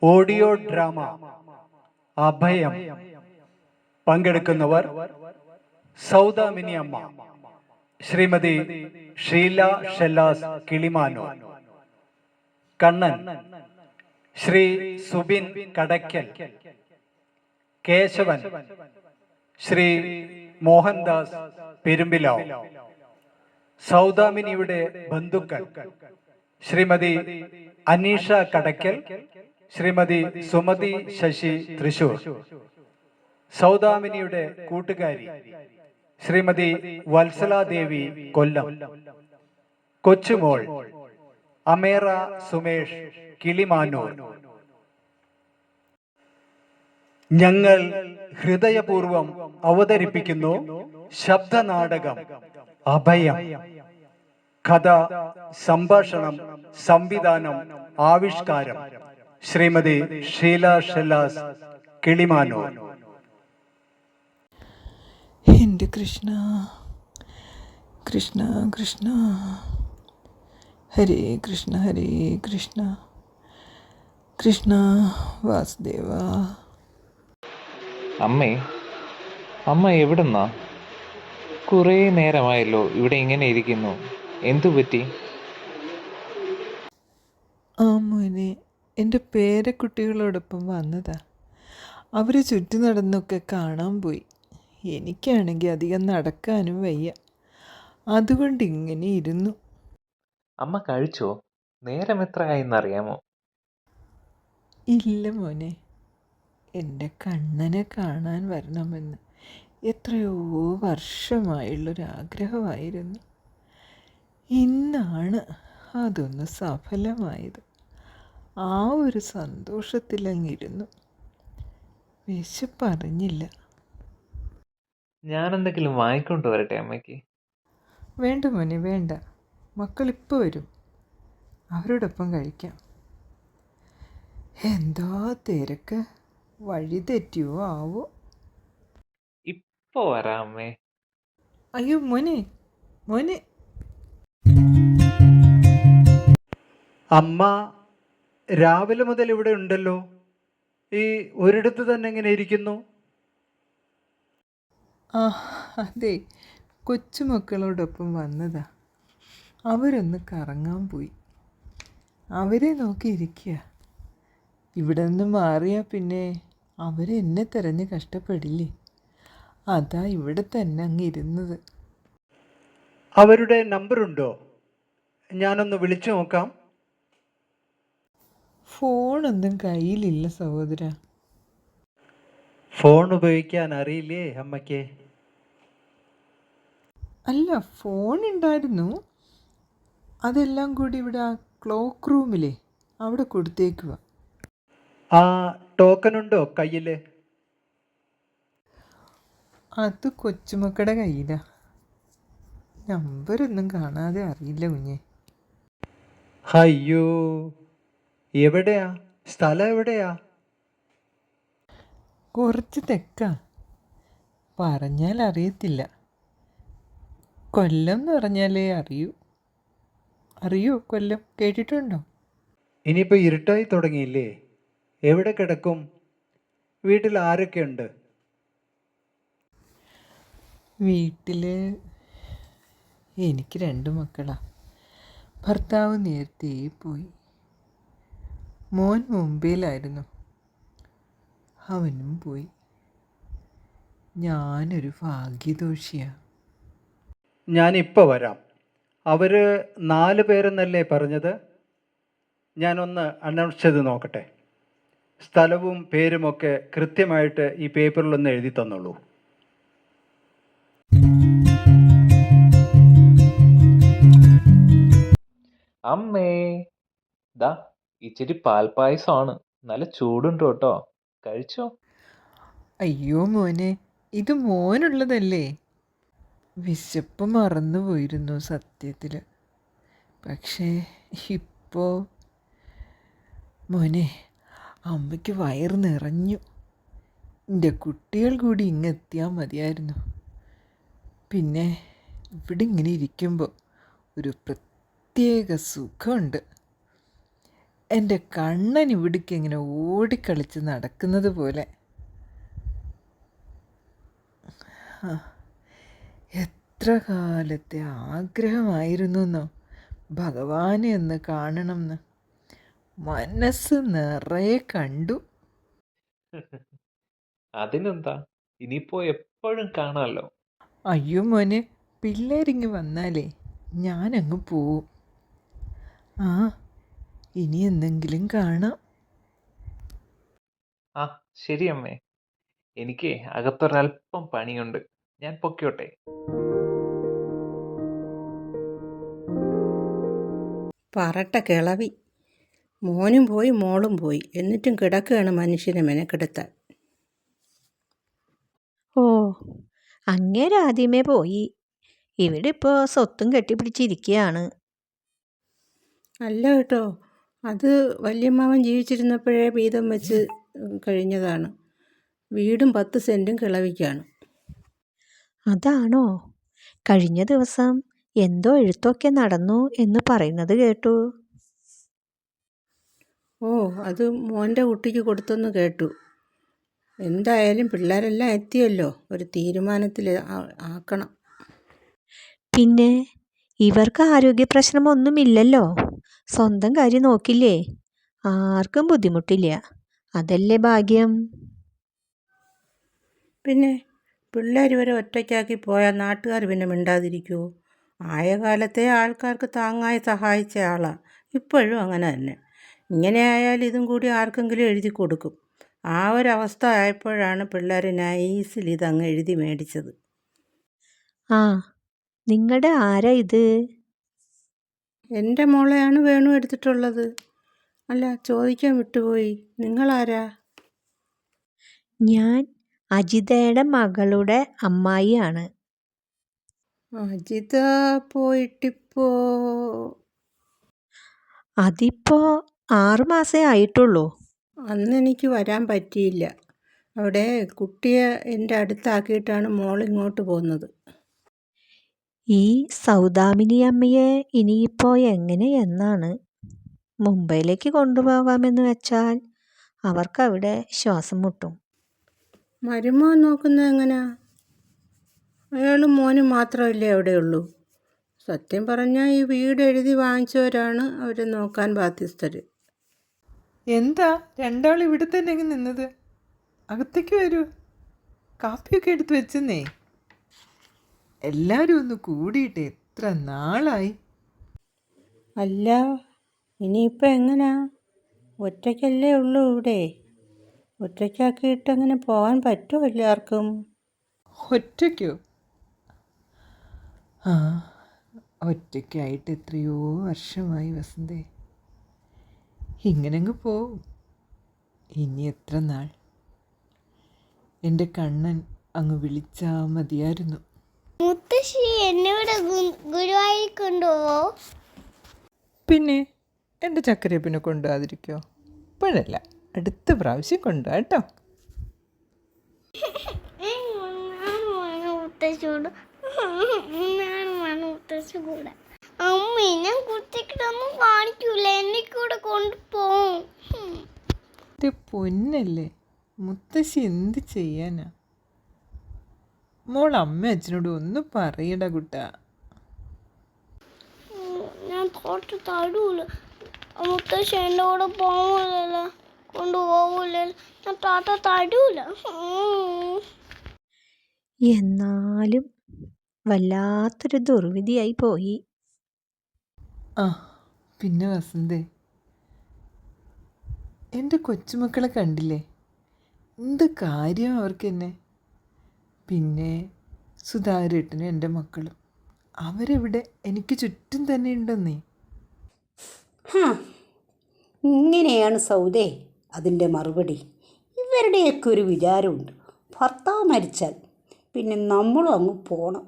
Audio drama അഭയം. പങ്കെടുക്കുന്നവർ സൗദാമിനി അമ്മ, ശ്രീമതി ഷീല ഷെല്ലാസ് കിളിമാനൂർ, കണ്ണൻ ശ്രീ സുബിൻ കടയ്ക്കൽ, കേശവൻ ശ്രീ മോഹൻദാസ് പെരുമ്പിലാവ്, സൗദാമിനിയുടെ ബന്ധുക്കൾ ശ്രീമതി അനീഷ കടയ്ക്കൽ, ശ്രീമതി സുമതി ശശി തൃശൂർ, സൗദാമിനിയുടെ കൂട്ടുകാരി ശ്രീമതി വത്സലാദേവി കൊല്ലം, കൊച്ചുമോൾ അമേറ സുമേഷ് കിളിമാനൂർ. ഞങ്ങൾ ഹൃദയപൂർവം അവതരിപ്പിക്കുന്നു ശബ്ദനാടകം അഭയം. കഥ, സംഭാഷണം, സംവിധാനം, ആവിഷ്കാരം ശ്രീമതി ഷീല ഷെല്ലാസ് കിളിമാനൂർ. എൻ്റെ കൃഷ്ണ കൃഷ്ണ കൃഷ്ണ, ഹരേ കൃഷ്ണ ഹരേ കൃഷ്ണ, കൃഷ്ണ വാസുദേവ. അമ്മ എവിടുന്നാ? കുറേ നേരമായല്ലോ ഇവിടെ ഇങ്ങനെ ഇരിക്കുന്നു. എന്തു പറ്റി? ആ മോനെ, എൻ്റെ പേരക്കുട്ടികളോടൊപ്പം വന്നതാ. അവർ ചുറ്റി നടന്നൊക്കെ കാണാൻ പോയി. എനിക്കാണെങ്കിൽ അധികം നടക്കാനും വയ്യ, അതുകൊണ്ട് ഇങ്ങനെ ഇരുന്നു. അമ്മ കഴിച്ചോ? നേരം എത്ര ആയെന്നറിയാമോ? ഇല്ല മോനെ, എൻ്റെ കണ്ണനെ കാണാൻ വരണമെന്ന് എത്രയോ വർഷമായുള്ളൊരാഗ്രഹമായിരുന്നു. ഇന്നാണ് അതൊന്ന് സഫലമായത്. ആ ഒരു സന്തോഷത്തിലങ്ങിരുന്നു. വിശപ്പറിഞ്ഞില്ല. ഞാനെന്തെങ്കിലും വാങ്ങിക്കൊണ്ട് വരട്ടെ അമ്മയ്ക്ക്? വേണ്ട മോനെ, വേണ്ട. മക്കളിപ്പോൾ വരും, അവരോടൊപ്പം കഴിക്കാം. എന്താ തിരക്ക്, വഴി തെറ്റിയോ ആവോ? ഇപ്പൊ വരാം അമ്മേ. അയ്യോ മോനെ, മോനെ. അമ്മ രാവിലെ മുതൽ ഇവിടെ ഉണ്ടല്ലോ, ഈ ഒരിടത്ത് തന്നെ എങ്ങനെ ഇരിക്കുന്നു? ആ അതെ, കൊച്ചുമക്കളോടൊപ്പം വന്നതാ. അവരൊന്ന് കറങ്ങാൻ പോയി. അവരെ നോക്കിയിരിക്കുക. ഇവിടെ നിന്ന് മാറിയാൽ പിന്നെ അവരെന്നെ തിരഞ്ഞ് കഷ്ടപ്പെടില്ലേ. അതാ ഇവിടെ തന്നെ അങ്ങിരുന്നത്. അവരുടെ നമ്പറുണ്ടോ? ഞാനൊന്ന് വിളിച്ചു നോക്കാം. ഫോണൊന്നും കയ്യിലില്ല സഹോദര. ഫോൺ ഉപയോഗിക്കാൻ അറിയില്ലേ അമ്മയ്ക്ക്? അല്ല, ഫോൺ ഉണ്ടായിരുന്നു. അതെല്ലാം കൂടി ഇവിടെ ആ ക്ലോക്ക് റൂമിലെ അവിടെ കൊടുത്തേക്കുക. ആ ടോക്കൺ ഉണ്ടോ കയ്യിൽ? അത് കൊച്ചുമക്കളുടെ കയ്യിലാ. നമ്പരൊന്നും കാണാതെ അറിയില്ല കുഞ്ഞെ. അയ്യോ, എവിടെയാ സ്ഥലം? എവിടെയാ? കുറച്ച് തെക്കാ, പറഞ്ഞാൽ അറിയത്തില്ല. കൊല്ലം എന്ന് പറഞ്ഞാലേ അറിയൂ. അറിയോ കൊല്ലം? കേട്ടിട്ടുണ്ടോ? ഇനിയിപ്പോൾ ഇരുട്ടായി തുടങ്ങിയില്ലേ, എവിടെ കിടക്കും? വീട്ടിൽ ആരൊക്കെ ഉണ്ട്? വീട്ടിൽ എനിക്ക് 2 മക്കളാ. ഭർത്താവ് നേരത്തെ പോയി. മോൻ മുംബൈയിലായിരുന്നു, അവനും പോയി. ഞാനൊരു ഭാഗ്യദോഷിയാണ്. ഞാനിപ്പോൾ വരാം. അവർ 4 പേരെന്നല്ലേ പറഞ്ഞത്? ഞാനൊന്ന് അനൗൺസ് ചെയ്ത് നോക്കട്ടെ. സ്ഥലവും പേരുമൊക്കെ കൃത്യമായിട്ട് ഈ പേപ്പറിലൊന്ന് എഴുതി തന്നോളൂ. അമ്മേ, ദാ ഇച്ചിരി പാൽപ്പായസമാണ്. നല്ല ചൂടുണ്ട് കേട്ടോ, കഴിച്ചോ? അയ്യോ മോനെ, ഇത് മോനുള്ളതല്ലേ. വിശപ്പ് മറന്നുപോയിരുന്നു സത്യത്തിൽ. പക്ഷേ ഇപ്പോൾ മോനെ, അമ്മയ്ക്ക് വയറ് നിറഞ്ഞു. എൻ്റെ കുട്ടികൾ കൂടി ഇങ്ങെത്തിയാൽ മതിയായിരുന്നു. പിന്നെ ഇവിടെ ഇങ്ങനെ ഇരിക്കുമ്പോൾ ഒരു പ്രത്യേക സുഖമുണ്ട്. എൻ്റെ കണ്ണൻ ഇവിടേക്ക് ഇങ്ങനെ ഓടിക്കളിച്ച് നടക്കുന്നത് പോലെ. ആ, എത്ര കാലത്തെ ആഗ്രഹമായിരുന്നു എന്നോ ഭഗവാനെ ഒന്ന് കാണണം എന്ന്. മനസ്സ് നിറയെ കണ്ടു. അതിനെന്താ, ഇനിയിപ്പോ എപ്പോഴും കാണാമല്ലോ. അയ്യോ മോനെ, പിള്ളേരിങ്ങ് വന്നാലേ ഞാനങ്ങ് പോവും. ആ, ഇനി എന്തെങ്കിലും കാണാം. ആ, ശരി അമ്മേ. എനിക്ക് അകത്തൊരല്പം പണിയുണ്ട്. ഞാൻ പൊക്കോട്ടെ. പറട്ട കിളവി. മോനും പോയി മോളും പോയി, എന്നിട്ടും കിടക്കുകയാണ് മനുഷ്യനെ മെനക്കെടുത്താൻ. ഓ, അങ്ങേര് ആദ്യമേ പോയി. ഇവിടെ ഇപ്പോൾ സ്വത്തും കെട്ടിപ്പിടിച്ചിരിക്കുകയാണ്. അല്ല കേട്ടോ, അത് വല്യമ്മാവൻ ജീവിച്ചിരുന്നപ്പോഴേ വീതം വെച്ച് കഴിഞ്ഞതാണ്. വീടും 10 സെൻറ്റും കിളവിക്കാണ്. അതാണോ? കഴിഞ്ഞ ദിവസം എന്തോ എഴുത്തൊക്കെ നടന്നു എന്ന് പറയുന്നത് കേട്ടു. ഓ, അത് മോൻ്റെ കുട്ടിക്ക് കൊടുത്തെന്ന് കേട്ടു. എന്തായാലും പിള്ളേരെല്ലാം എത്തിയല്ലോ, ഒരു തീരുമാനത്തിൽ ആക്കണം. പിന്നെ ഇവർക്ക് ആരോഗ്യ പ്രശ്നമൊന്നുമില്ലല്ലോ. സ്വന്തം കാര്യം നോക്കില്ലേ? ആർക്കും ബുദ്ധിമുട്ടില്ല. അതല്ലേ ഭാഗ്യം. പിന്നെ പിള്ളേർ ഇവരെ ഒറ്റയ്ക്കാക്കി പോയാൽ നാട്ടുകാർ പിന്നെ മിണ്ടാതിരിക്കുമോ? ആയ കാലത്തെ ആൾക്കാർക്ക് താങ്ങായി സഹായിച്ച ആളാണ്. ഇപ്പോഴും അങ്ങനെ തന്നെ. ഇങ്ങനെ ആയാൽ ഇതും കൂടി ആർക്കെങ്കിലും എഴുതി കൊടുക്കും. ആ ഒരവസ്ഥ ആയപ്പോഴാണ് പിള്ളേർ നൈസിൽ ഇതങ്ങ് എഴുതി മേടിച്ചത്. ആ, നിങ്ങളുടെ ആരാ ഇത്? എൻ്റെ മോളെയാണ് വേണു എടുത്തിട്ടുള്ളത്. അല്ല, ചോദിക്കാൻ വിട്ടുപോയി, നിങ്ങളാരാ? ഞാൻ അജിതയുടെ മകളുടെ അമ്മായിയാണ്. അജിത പോയിട്ടിപ്പോ അതിപ്പോ 6 മാസേ ആയിട്ടുള്ളൂ. അന്ന് എനിക്ക് വരാൻ പറ്റിയില്ല. അവിടെ കുട്ടിയെ എൻ്റെ അടുത്താക്കിയിട്ടാണ് മോൾ ഇങ്ങോട്ട് പോകുന്നത്. ഈ സൗദാമിനി അമ്മയെ ഇനിയിപ്പോ എന്നാണ് മുംബൈയിലേക്ക് കൊണ്ടുപോകാമെന്ന് വെച്ചാൽ അവർക്കവിടെ ശ്വാസം മുട്ടും. മരുമോൻ നോക്കുന്നത് എങ്ങനെയാ? അയാളും മോനും മാത്രമല്ലേ അവിടെയുള്ളൂ. സത്യം പറഞ്ഞാൽ ഈ വീട് എഴുതി വാങ്ങിച്ചവരാണ് അവരെ നോക്കാൻ ബാധ്യസ്ഥർ. എന്താ രണ്ടാൾ ഇവിടെ തന്നെ അങ്ങ് നിന്നത്? അകത്തേക്ക് വരൂ, കാപ്പിയൊക്കെ എടുത്ത് വെച്ചെന്നേ. എല്ലാവരും ഒന്ന് കൂടിയിട്ട് എത്ര നാളായി. അല്ല, ഇനിയിപ്പോൾ എങ്ങനെയാ? ഒറ്റയ്ക്കല്ലേ ഉള്ളൂ ഇവിടെ. ഒറ്റയ്ക്കാക്കിയിട്ട് അങ്ങനെ പോകാൻ പറ്റുമോ എല്ലാവർക്കും? ഒറ്റയ്ക്കോ? ആ, ഒറ്റയ്ക്കായിട്ട് എത്രയോ വർഷമായി വസന്തേ. ഇങ്ങനെങ്ങ് പോവും. ഇനി എത്ര നാൾ? എൻ്റെ കണ്ണൻ അങ്ങ് വിളിച്ചാൽ മതിയായിരുന്നു. മുത്തശ്ശി എന്നിവിടെ ഗുരുവായൂർ കൊണ്ടുപോവോ? പിന്നെ എൻ്റെ ചക്കരയപ്പിനെ കൊണ്ടുപോകാതിരിക്കോ? ഇപ്പോഴല്ല, അടുത്ത പ്രാവശ്യം കൊണ്ടുപോകാം കേട്ടോ. മുത്തശ്ശിയോട് മുത്തശ്ശി കൂടെ. അമ്മ ഞാൻ കുത്തിക്കിട്ടൊന്നും കാണിക്കൂല, എന്നെ കൂടെ കൊണ്ടുപോവും. എൻ്റെ പൊന്നല്ലേ, മുത്തശ്ശി എന്ത് ചെയ്യാനാ? മോൾ അമ്മ അച്ഛനോട് ഒന്ന് പറയടാ കുട്ടാ. ഞാൻ തോട്ട് തരൂല. മുത്തശ്ശി എൻ്റെ കൂടെ പോവില്ലല്ലോ, കൊണ്ടുപോകില്ലല്ലോ. ഞാൻ തോട്ട തരൂല. എന്നാലും വല്ലാത്തൊരു ദുർവിധിയായി പോയി. ആ, പിന്നെ വസന്തേ, എൻ്റെ കൊച്ചുമക്കളെ കണ്ടില്ലേ? എന്ത് കാര്യം അവർക്ക് എന്നെ. പിന്നെ സുധാകരേട്ടനും എൻ്റെ മക്കളും, അവരെവിടെ? എനിക്ക് ചുറ്റും തന്നെ ഉണ്ടെന്നേ. ഇങ്ങനെയാണ് സൗദേ അതിൻ്റെ മറുപടി. ഇവരുടെയൊക്കെ ഒരു വിചാരമുണ്ട്, ഭർത്താവ് മരിച്ചാൽ പിന്നെ നമ്മളും അങ്ങ് പോകണം,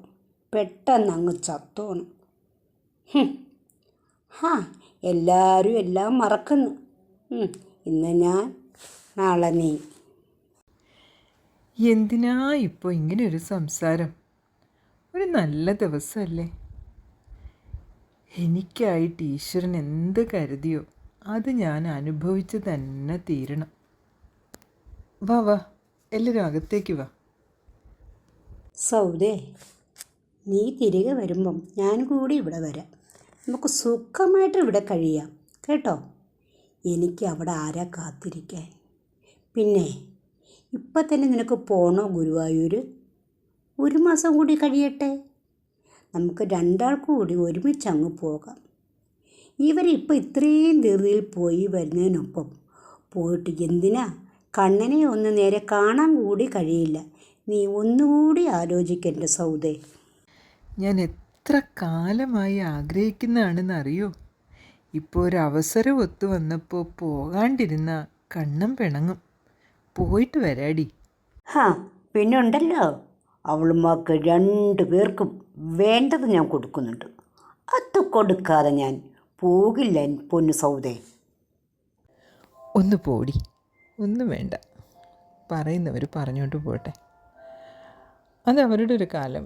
പെട്ടെന്ന് അങ്ങ് ചത്തോണം. എല്ലാവരും എല്ലാം മറക്കുന്നു. ഇന്ന് ഞാൻ, നാളെ നീ. എന്തിനാ ഇപ്പോൾ ഇങ്ങനെ ഒരു സംസാരം? ഒരു നല്ല ദിവസമല്ലേ? എനിക്കായിട്ട് ഈശ്വരൻ എന്ത് കരുതിയോ അത് ഞാൻ അനുഭവിച്ച് തന്നെ തീരണം. വാ വാ, എല്ലാവരും അകത്തേക്ക് വാ. സൗദേ, നീ തിരികെ വരുമ്പം ഞാൻ കൂടി ഇവിടെ വരാം. നമുക്ക് സുഖമായിട്ട് ഇവിടെ കഴിയാം കേട്ടോ. എനിക്ക് അവിടെ ആരാ കാത്തിരിക്കാൻ. പിന്നെ ഇപ്പം തന്നെ നിനക്ക് പോകണോ ഗുരുവായൂർ? 1 മാസം കൂടി കഴിയട്ടെ. നമുക്ക് രണ്ടാൾക്കും കൂടി ഒരുമിച്ച് അങ്ങ് പോകാം. ഇവരിപ്പോൾ ഇത്രയും ധൃതിയിൽ പോയി വരുന്നതിനൊപ്പം പോയിട്ട് എന്തിനാ? കണ്ണനെ ഒന്ന് നേരെ കാണാൻ കൂടി കഴിയില്ല. നീ ഒന്നുകൂടി ആലോചിക്കേണ്ട സൗദേ. ഞാൻ എത്ര കാലമായി ആഗ്രഹിക്കുന്നതാണെന്ന് അറിയോ? ഇപ്പോൾ ഒരു അവസരം ഒത്തു വന്നപ്പോൾ പോകാണ്ടിരുന്ന കണ്ണം പിണങ്ങും. പോയിട്ട് വരാടി. ഹാ, പിന്നെ ഉണ്ടല്ലോ, അവളുമാർക്ക് 2 പേർക്കും വേണ്ടത് ഞാൻ കൊടുക്കുന്നുണ്ട്. അത് കൊടുക്കാതെ ഞാൻ പോകില്ല എൻ പൊന്നു സൗദേ. ഒന്ന് പോടി, ഒന്നും വേണ്ട. പറയുന്നവർ പറഞ്ഞോട്ട് പോട്ടെ. അത് അവരുടെ ഒരു കാലം,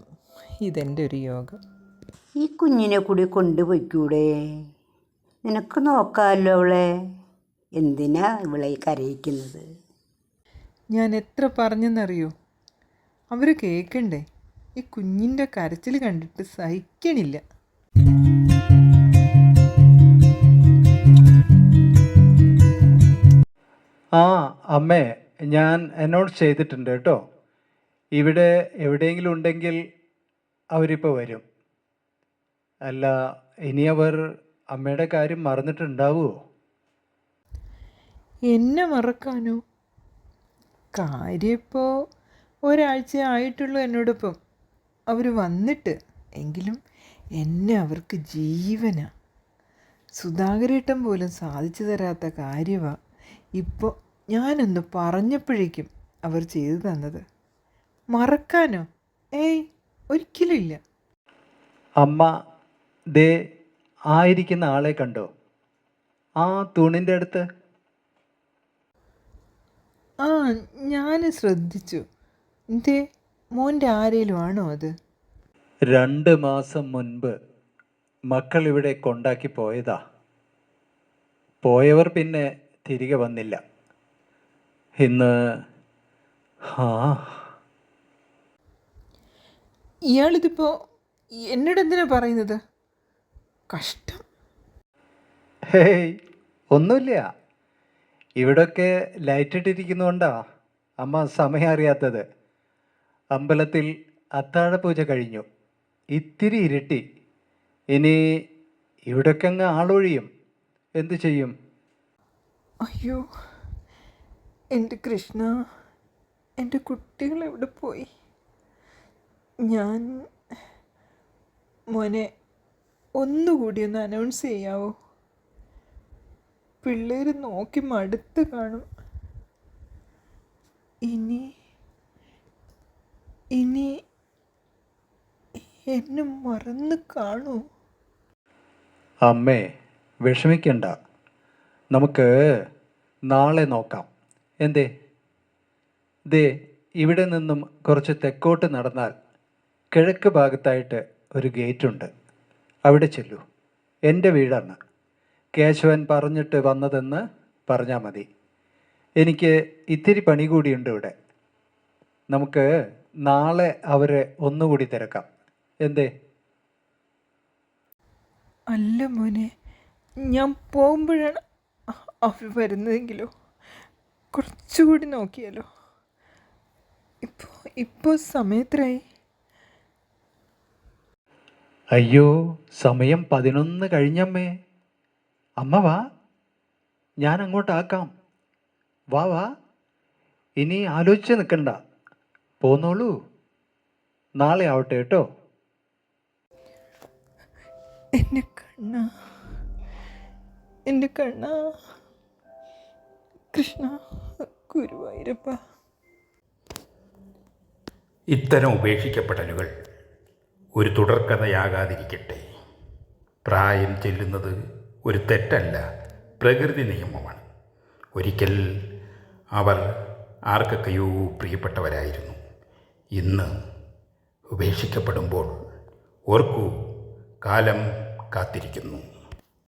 ഇതെൻ്റെ ഒരു യോഗം. ഈ കുഞ്ഞിനെ കൂടി കൊണ്ടുപോയിക്കൂടെ? നിനക്ക് നോക്കാമല്ലോ അവളെ. എന്തിനാ ഇവളെ കരയിക്കുന്നത്? ഞാൻ എത്ര പറഞ്ഞെന്നറിയോ? അവർ കേൾക്കണ്ടേ? ഈ കുഞ്ഞിൻ്റെ കരച്ചിൽ കണ്ടിട്ട് സഹിക്കണില്ല. ആ അമ്മേ, ഞാൻ അനൗൺസ് ചെയ്തിട്ടുണ്ട് കേട്ടോ. ഇവിടെ എവിടെയെങ്കിലും ഉണ്ടെങ്കിൽ അവരിപ്പോൾ വരും. അല്ല, ഇനി അവർ അമ്മയുടെ കാര്യം മറന്നിട്ടുണ്ടാവുമോ? എന്നെ മറക്കാനോ? കാര്യം ഇപ്പോൾ ഒരാഴ്ച ആയിട്ടുള്ളൂ എന്നോടൊപ്പം അവർ വന്നിട്ട്. എങ്കിലും എന്നെ അവർക്ക് ജീവനാ. സുധാകരേട്ടൻ പോലും സാധിച്ചു തരാത്ത കാര്യമാണ് ഇപ്പോൾ ഞാനൊന്ന് പറഞ്ഞപ്പോഴേക്കും അവർ ചെയ്തു തന്നത്. മറക്കാനോ? ഏയ്, ഒരിക്കലും ഇല്ല. അമ്മ ദേ ആയിരിക്കുന്ന ആളെ കണ്ടോ? ആ തൂണിൻ്റെ അടുത്ത്. ആ, ഞാൻ ശ്രദ്ധിച്ചു. എന്തേ, മോൻ്റെ ആരേലും ആണോ അത്? 2 മാസം മുൻപ് മക്കൾ ഇവിടെ കൊണ്ടാക്കി പോയതാ. പോയവർ പിന്നെ തിരികെ വന്നില്ല. ഇന്ന് ഇയാളിതിപ്പോൾ എന്നോടെന്തിനാ പറയുന്നത്? കഷ്ടം. ഹേയ്, ഒന്നുമില്ല. ഇവിടൊക്കെ ലൈറ്റ് ഇട്ടിരിക്കുന്നതുകൊണ്ടാ അമ്മ സമയം അറിയാത്തത്. അമ്പലത്തിൽ അത്താഴപൂജ കഴിഞ്ഞു. ഇത്തിരി ഇരുട്ടി. ഇനി ഇവിടൊക്കെ അങ്ങ് ആളൊഴിയും. എന്തു ചെയ്യും? അയ്യോ, എൻ്റെ കൃഷ്ണ, എൻ്റെ കുട്ടികൾ എവിടെ പോയി? ഞാൻ മോനെ ഒന്നുകൂടി ഒന്ന് അനൗൺസ് ചെയ്യാവോ? പിള്ളേർ നോക്കി മടുത്ത് കാണും. ഇനി ഇനി എന്നെ മറന്ന് കാണൂ? അമ്മേ, വിഷമിക്കണ്ട. നമുക്ക് നാളെ നോക്കാം. എന്തേ? ദേ, ഇവിടെ നിന്നും കുറച്ച് തെക്കോട്ട് നടന്നാൽ കിഴക്ക് ഭാഗത്തായിട്ട് ഒരു ഗേറ്റുണ്ട്. അവിടെ ചെല്ലൂ. എൻ്റെ വീടാണ്. കേശവൻ പറഞ്ഞിട്ട് വന്നതെന്ന് പറഞ്ഞാൽ മതി. എനിക്ക് ഇത്തിരി പണി കൂടിയുണ്ട് ഇവിടെ. നമുക്ക് നാളെ അവരെ ഒന്നുകൂടി തിരക്കാം. എന്തേ? അല്ല മോനെ, ഞാൻ പോകുമ്പോഴാണ് അവർ വരുന്നതെങ്കിലോ? കുറച്ചുകൂടി നോക്കിയാലോ? ഇപ്പോൾ സമയത്രയായി? അയ്യോ, സമയം 11 കഴിഞ്ഞമ്മേ. അമ്മ വാ, ഞാൻ അങ്ങോട്ടാക്കാം. വാ വാ, ഇനി ആലോചിച്ച് നിൽക്കണ്ട. പോന്നോളൂ. നാളെ ആവട്ടെ കേട്ടോ. എൻ്റെ കണ്ണ, എൻ്റെ കണ്ണ, കൃഷ്ണ, ഗുരുവായൂരപ്പ. ഇത്തരം ഉപേക്ഷിക്കപ്പെടലുകൾ ഒരു തുടർക്കഥയാകാതിരിക്കട്ടെ. പ്രായം ചെല്ലുന്നത് ഒരു തെറ്റല്ല, പ്രകൃതി നിയമമാണ്. ഒരിക്കൽ അവർ ആർക്കൊക്കെയോ പ്രിയപ്പെട്ടവരായിരുന്നു. ഇന്ന് ഉപേക്ഷിക്കപ്പെടുമ്പോൾ ഓർക്കൂ, കാലം കാത്തിരിക്കുന്നു.